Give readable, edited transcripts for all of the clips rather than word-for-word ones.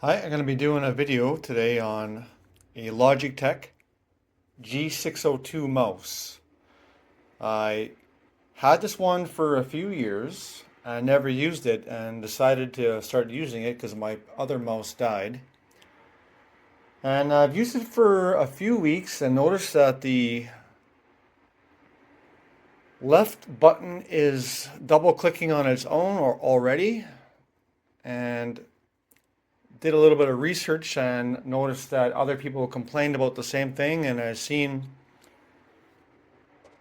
Hi, I'm going to be doing a video today on a Logitech g602 mouse. I had this one for a few years. I never used it and decided to start using it because my other mouse died. And I've used it for a few weeks and noticed that the left button is double clicking on its own or already. And did a little bit of research and noticed that other people complained about the same thing, and I've seen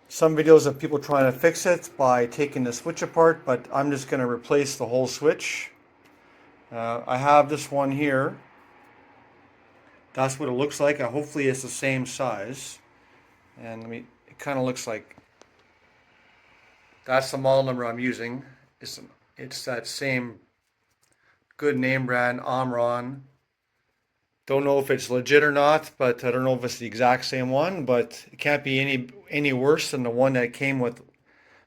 some videos of people trying to fix it by taking the switch apart, but I'm just going to replace the whole switch. I have this one here. That's what it looks like. Hopefully it's the same size. And it kind of looks like that's the model number I'm using. It's that same good name brand, Omron. Don't know if it's legit or not, but I don't know if it's the exact same one, but it can't be any worse than the one that came with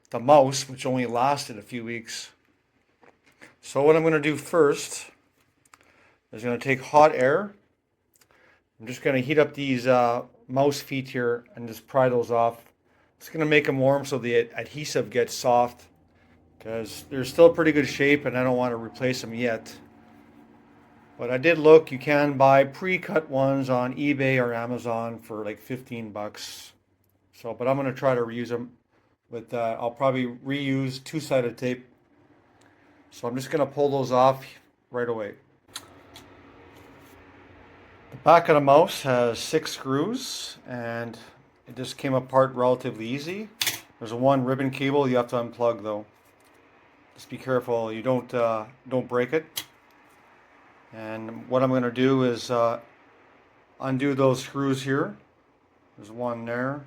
the mouse, which only lasted a few weeks. So what I'm going to do first is going to take hot air. I'm just going to heat up these mouse feet here and just pry those off. It's going to make them warm so the adhesive gets soft because they're still pretty good shape and I don't want to replace them yet. But I did look, you can buy pre-cut ones on eBay or Amazon for like 15 bucks. So, but I'm going to try to reuse them with, I'll probably reuse two-sided tape. So I'm just going to pull those off right away. The back of the mouse has 6 screws and it just came apart relatively easy. There's one ribbon cable you have to unplug though. Just be careful you don't break it. And what I'm going to do is undo those screws here. There's one there,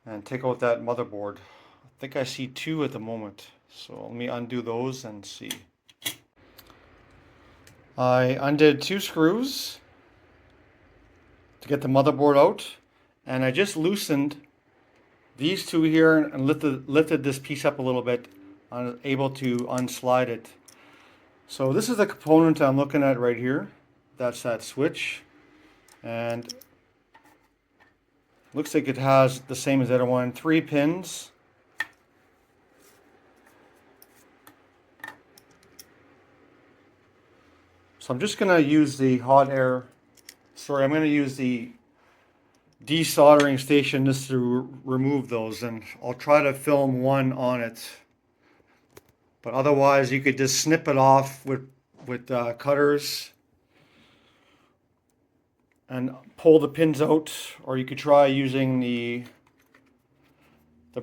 and take out that motherboard. I think I see 2 at the moment. So let me undo those and see. I undid 2 screws to get the motherboard out, and I just loosened these 2 here and lifted this piece up a little bit. I'm able to unslide it. So this is the component I'm looking at right here. That's that switch, and looks like it has the same as the other one, 3 pins. So I'm just going to use the hot air, I'm going to use the desoldering station just to remove those, and I'll try to film one on it. But otherwise, you could just snip it off with cutters and pull the pins out, or you could try using the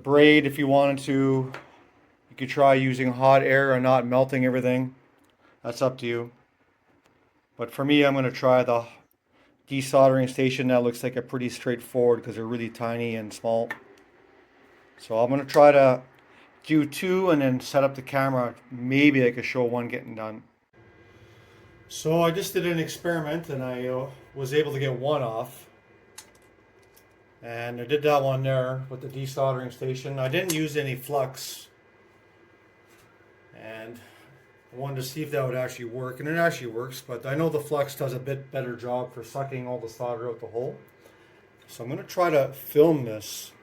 braid if you wanted to. You could try using hot air and not melting everything. That's up to you. But for me, I'm going to try the desoldering station. That looks like a pretty straightforward because they're really tiny and small. So I'm going to try to do 2 and then set up the camera. Maybe I could show one getting done. So I just did an experiment and I was able to get one off. And I did that one there with the desoldering station. I didn't use any flux. And I wanted to see if that would actually work. And it actually works, but I know the flux does a bit better job for sucking all the solder out the hole. So I'm going to try to film this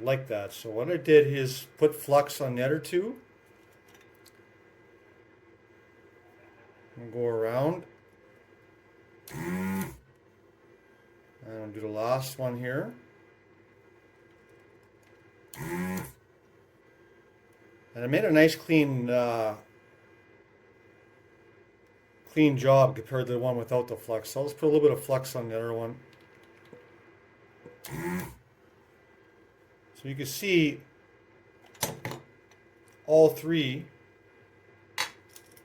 like that. So what I did is put flux on the other 2. And go around. And I'll do the last one here. And I made a nice clean job compared to the one without the flux. So I'll just put a little bit of flux on the other one. So you can see all 3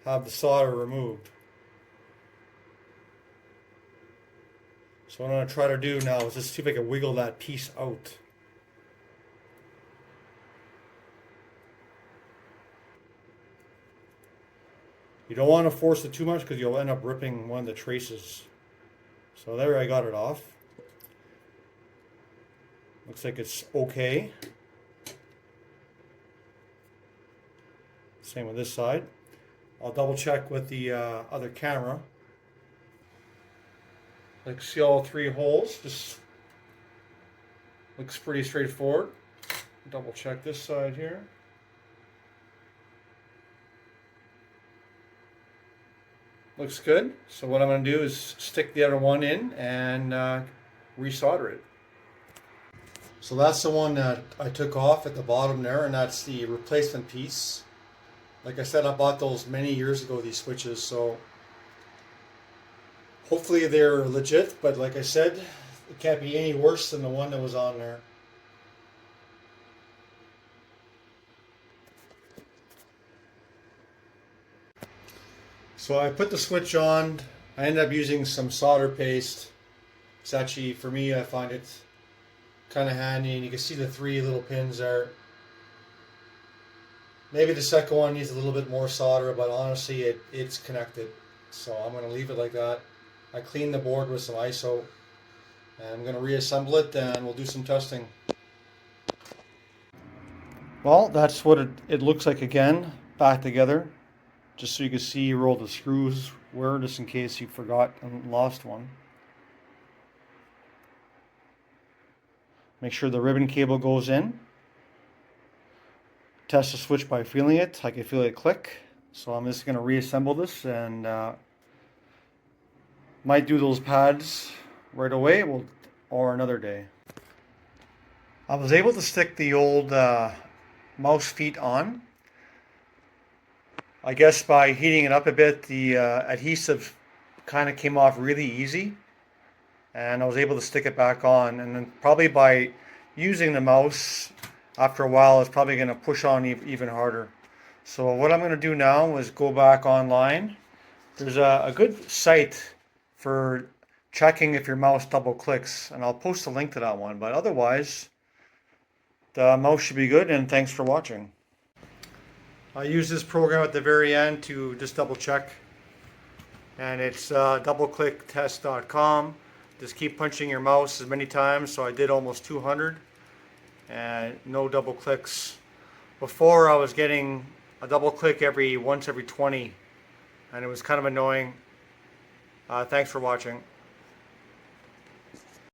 have the solder removed. So what I'm going to try to do now is just see if I can wiggle that piece out. You don't want to force it too much because you'll end up ripping one of the traces. So there, I got it off. Looks like it's okay. Same with this side. I'll double check with the other camera. Like, see all three holes, just looks pretty straightforward. Double check this side here. Looks good. So what I'm going to do is stick the other one in and resolder it. So that's the one that I took off at the bottom there, and that's the replacement piece. Like I said, I bought those many years ago, these switches, so hopefully they're legit, but like I said, it can't be any worse than the one that was on there. So I put the switch on. I ended up using some solder paste. It's actually, for me, I find it kind of handy, and you can see the three little pins there. Maybe the second one needs a little bit more solder, but honestly it's connected. So I'm going to leave it like that. I cleaned the board with some ISO, and I'm going to reassemble it, and we'll do some testing. Well, that's what it looks like again, back together. Just so you can see where all the screws were, just in case you forgot and lost one. Make sure the ribbon cable goes in. Test the switch by feeling it. I can feel it click. So I'm just going to reassemble this, and might do those pads right away or another day. I was able to stick the old mouse feet on. I guess by heating it up a bit, the adhesive kind of came off really easy, and I was able to stick it back on. And then probably by using the mouse, after a while, it's probably going to push on even harder. So what I'm going to do now is go back online. There's a good site for checking if your mouse double clicks, and I'll post a link to that one. But otherwise, the mouse should be good, and thanks for watching. I use this program at the very end to just double check, and it's doubleclicktest.com. Just keep punching your mouse as many times. So I did almost 200 and no double clicks. Before, I was getting a double click once every 20, and it was kind of annoying. Thanks for watching.